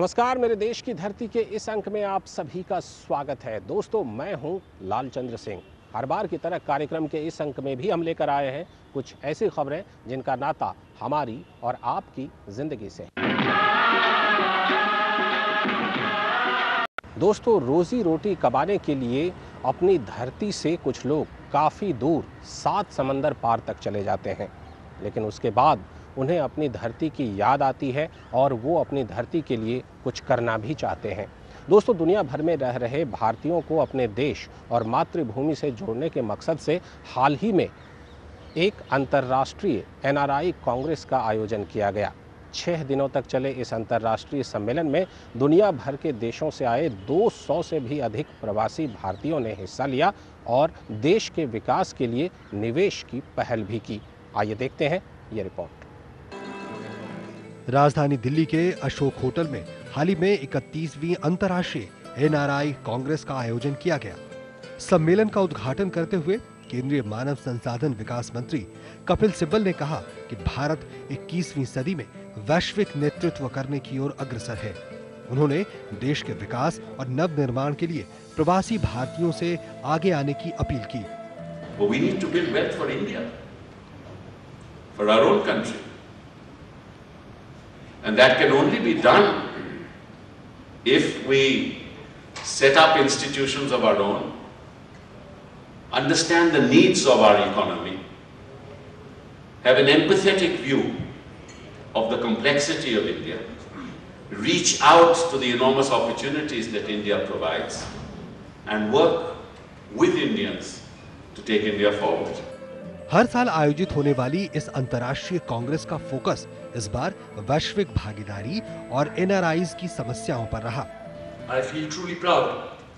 नमस्कार, मेरे देश की धरती के इस अंक में आप सभी का स्वागत है। दोस्तों, मैं हूं लालचंद्र सिंह। हर बार की तरह कार्यक्रम के इस अंक में भी हम लेकर आए हैं कुछ ऐसी खबरें जिनका नाता हमारी और आपकी जिंदगी से है। दोस्तों, रोजी रोटी कमाने के लिए अपनी धरती से कुछ लोग काफ़ी दूर 7 समंदर पार तक चले जाते हैं, लेकिन उसके बाद उन्हें अपनी धरती की याद आती है और वो अपनी धरती के लिए कुछ करना भी चाहते हैं। दोस्तों, दुनिया भर में रह रहे भारतीयों को अपने देश और मातृभूमि से जोड़ने के मकसद से हाल ही में एक अंतर्राष्ट्रीय NRI कांग्रेस का आयोजन किया गया। 6 दिनों तक चले इस अंतर्राष्ट्रीय सम्मेलन में दुनिया भर के देशों से आए 200 से भी अधिक प्रवासी भारतीयों ने हिस्सा लिया और देश के विकास के लिए निवेश की पहल भी की। आइए देखते हैं ये रिपोर्ट। राजधानी दिल्ली के अशोक होटल में हाल ही में 31वीं अंतर्राष्ट्रीय NRI कांग्रेस का आयोजन किया गया। सम्मेलन का उद्घाटन करते हुए केंद्रीय मानव संसाधन विकास मंत्री कपिल सिब्बल ने कहा कि भारत 21वीं सदी में वैश्विक नेतृत्व करने की ओर अग्रसर है। उन्होंने देश के विकास और नव निर्माण के लिए प्रवासी भारतीयों से आगे आने की अपील की। We need to build wealth for India, for our own country. And that can only be done if we set up institutions of our own, understand the needs of our economy, have an empathetic view of the complexity of India, reach out to the enormous opportunities that India provides, and work with Indians to take India forward. हर साल आयोजित होने वाली इस अंतर्राष्ट्रीय कांग्रेस का focus इस बार वैश्विक भागीदारी और NRIs की समस्याओं पर रहा। I feel truly proud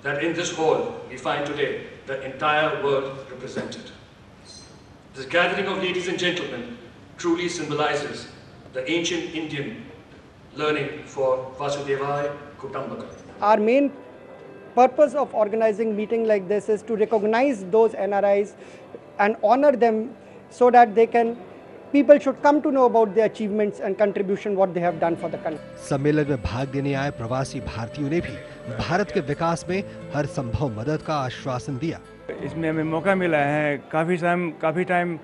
that in this hall we find today the entire world represented. This gathering of ladies and gentlemen truly symbolizes the ancient Indian learning for Vasudevaya Kutumbakam. Our main purpose of organizing meeting like this is to recognize those NRIs and honor them so that people should come to know about their achievements and contribution what they have done for the country. सम्मेलन में भाग देने आए प्रवासी भारतीयों ने भी भारत के विकास में हर संभव मदद का आश्वासन दिया। इसमें हमें मौका मिला है काफ़ी टाइम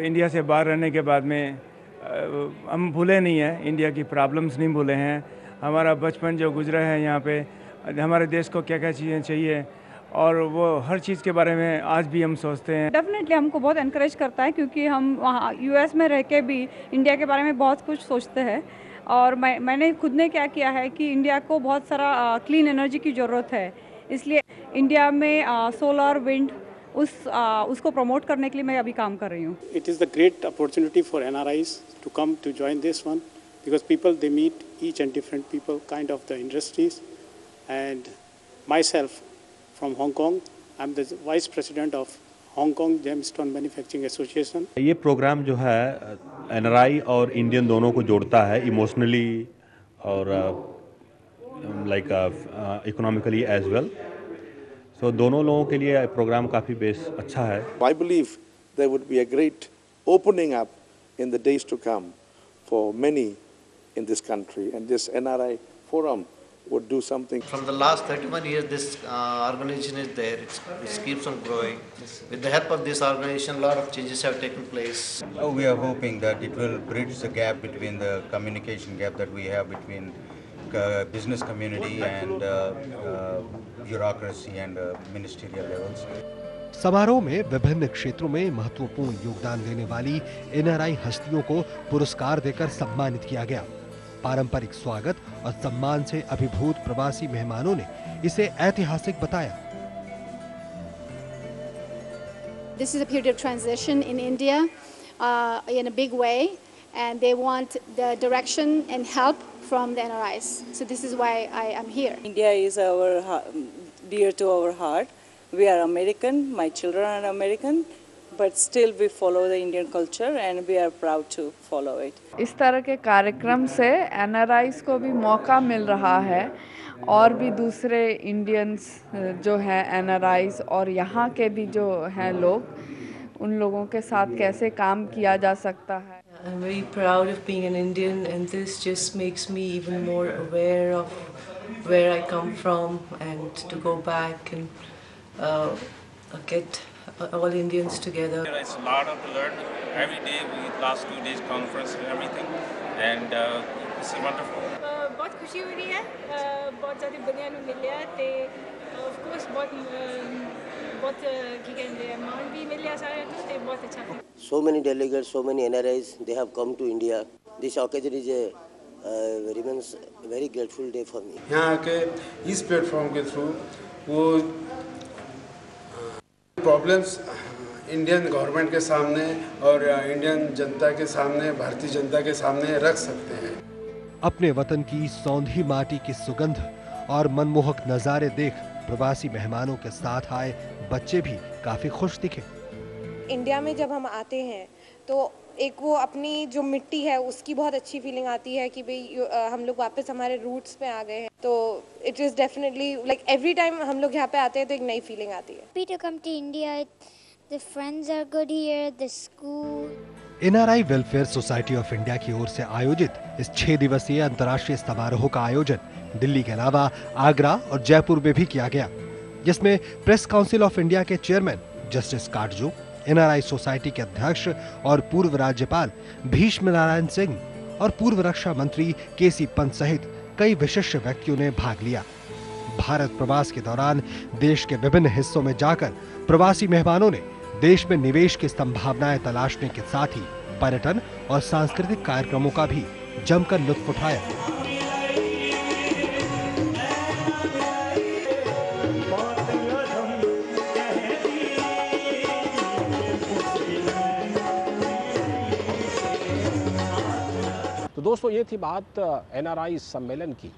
इंडिया से बाहर रहने के बाद में हम भूले नहीं हैं, इंडिया की प्रॉब्लम्स नहीं भूले हैं। हमारा बचपन जो गुजरा है यहाँ पे, हमारे देश को क्या क्या चीज़ें चाहिए और वो हर चीज़ के बारे में आज भी हम सोचते हैं। डेफिनेटली हमको बहुत एनकरेज करता है क्योंकि हम वहाँ US में रह के भी इंडिया के बारे में बहुत कुछ सोचते हैं और मैंने खुद ने क्या किया है कि इंडिया को बहुत सारा क्लीन एनर्जी की ज़रूरत है, इसलिए इंडिया में सोलर विंड उसको प्रमोट करने के लिए मैं अभी काम कर रही हूँ। It is the great opportunity for NRIs to come to join this one because people they meet each and different people kind of the industries and myself From Hong Kong, I'm the Vice President of Hong Kong Gemstone Manufacturing Association. ये programme जो है NRI और Indian दोनों को जोड़ता है emotionally और like economically as well. सो दोनों लोगों के लिए प्रोग्राम काफ़ी बेस अच्छा है। I believe there would be a great opening up in the days to come for many in this country, and this NRI forum would do something. From the last 31 years, this organization is there. It keeps on growing. With the help of this organization, a lot of changes have taken place. We are hoping that it will bridge the gap between the communication gap that we have between business community and bureaucracy and ministerial levels. समारोह में विभिन्न क्षेत्रों में महत्वपूर्ण योगदान देने वाली NRI हस्तियों को पुरस्कार देकर सम्मानित किया गया। पारंपरिक स्वागत और सम्मान से अभिभूत प्रवासी मेहमानों ने इसे ऐतिहासिक बताया। This is a period of transition in India in a big way, and they want the direction and help from the NRIs. So this is why I am here. India is dear to our heart. We are American. My children are American. But still we follow the Indian culture and we are proud to follow it. इस तरह के कार्यक्रम से NRIs को भी मौका मिल रहा है और भी दूसरे इंडियंस जो हैं NRIs और यहाँ के भी जो हैं लोग उन लोगों के साथ कैसे काम किया जा सकता है। I'm very proud of being an Indian, and this just makes me even more aware of where I come from, and to go back and get all Indians together. It's a lot to learn every day. We last 2 days conference and everything, and it's wonderful. बहुत खुशी हो रही है, बहुत ज़्यादा बंदियां नूं मिलिया ते of course बहुत की कहते हैं मान भी मिलिया सारे नूं ते बहुत अच्छा था। So many delegates, so many NRIs, they have come to India. This occasion is remains a very grateful day for me. यहाँ के इस प्लेटफॉर्म के थ्रू वो प्रॉब्लम्स इंडियन गवर्नमेंट के सामने और इंडियन जनता के सामने, भारतीय जनता के सामने रख सकते हैं। अपने वतन की सौंधी माटी की सुगंध और मनमोहक नजारे देख प्रवासी मेहमानों के साथ आए बच्चे भी काफी खुश दिखे। इंडिया में जब हम आते हैं तो एक वो अपनी जो मिट्टी है उसकी बहुत अच्छी फीलिंग आती है कि भाई हम लोग वापस हमारे रूट्स पे आ गए हैं। तो it is definitely like every time हम लोग यहाँ पे आते हैं तो एक नई फीलिंग आती है। Happy to come to India. The friends are good here. The school. NRI welfare society of India की ओर से आयोजित इस 6 दिवसीय अंतर्राष्ट्रीय समारोह का आयोजन दिल्ली के अलावा आगरा और जयपुर में भी किया गया, जिसमें प्रेस काउंसिल ऑफ इंडिया के chairman justice Katju, NRI society के अध्यक्ष और पूर्व राज्यपाल भीष्म नारायण सिंह और पूर्व रक्षा मंत्री केसी पंत सहित कई विशिष्ट व्यक्तियों ने भाग लिया। भारत प्रवास के दौरान देश के विभिन्न हिस्सों में जाकर प्रवासी मेहमानों ने देश में निवेश की संभावनाएं तलाशने के साथ ही पर्यटन और सांस्कृतिक कार्यक्रमों का भी जमकर लुत्फ उठाया। तो दोस्तों, ये थी बात NRI सम्मेलन की,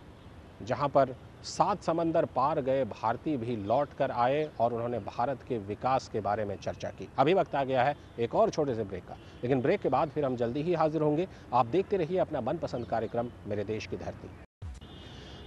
जहां पर 7 समंदर पार गए भारतीय भी लौट कर आए और उन्होंने भारत के विकास के बारे में चर्चा की। अभी वक्त आ गया है एक और छोटे से ब्रेक का, लेकिन ब्रेक के बाद फिर हम जल्दी ही हाजिर होंगे। आप देखते रहिए अपना मनपसंद कार्यक्रम मेरे देश की धरती।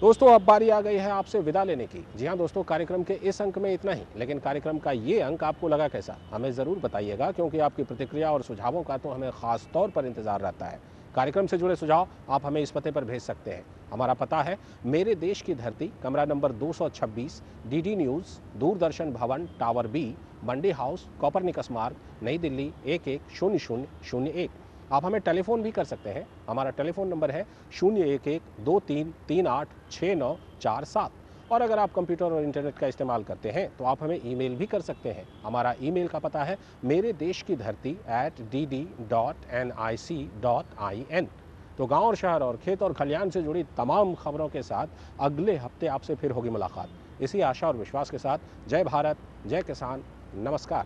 दोस्तों, अब बारी आ गई है आपसे विदा लेने की। जी हाँ दोस्तों, कार्यक्रम के इस अंक में इतना ही, लेकिन कार्यक्रम का ये अंक आपको लगा कैसा, हमें ज़रूर बताइएगा, क्योंकि आपकी प्रतिक्रिया और सुझावों का तो हमें ख़ास तौर पर इंतज़ार रहता है। कार्यक्रम से जुड़े सुझाव आप हमें इस पते पर भेज सकते हैं। हमारा पता है मेरे देश की धरती, कमरा नंबर 226, DD न्यूज़, दूरदर्शन भवन, टावर B, मंडी हाउस, कोपरनिकस मार्ग, नई दिल्ली 110001। आप हमें टेलीफोन भी कर सकते हैं। हमारा टेलीफोन नंबर है 01123386947। और अगर आप कंप्यूटर और इंटरनेट का इस्तेमाल करते हैं तो आप हमें ईमेल भी कर सकते हैं। हमारा ईमेल का पता है मेरे देश की धरती @dd.nic.in। तो गांव और शहर और खेत और खलियान से जुड़ी तमाम खबरों के साथ अगले हफ्ते आपसे फिर होगी मुलाकात। इसी आशा और विश्वास के साथ जय भारत, जय किसान, नमस्कार।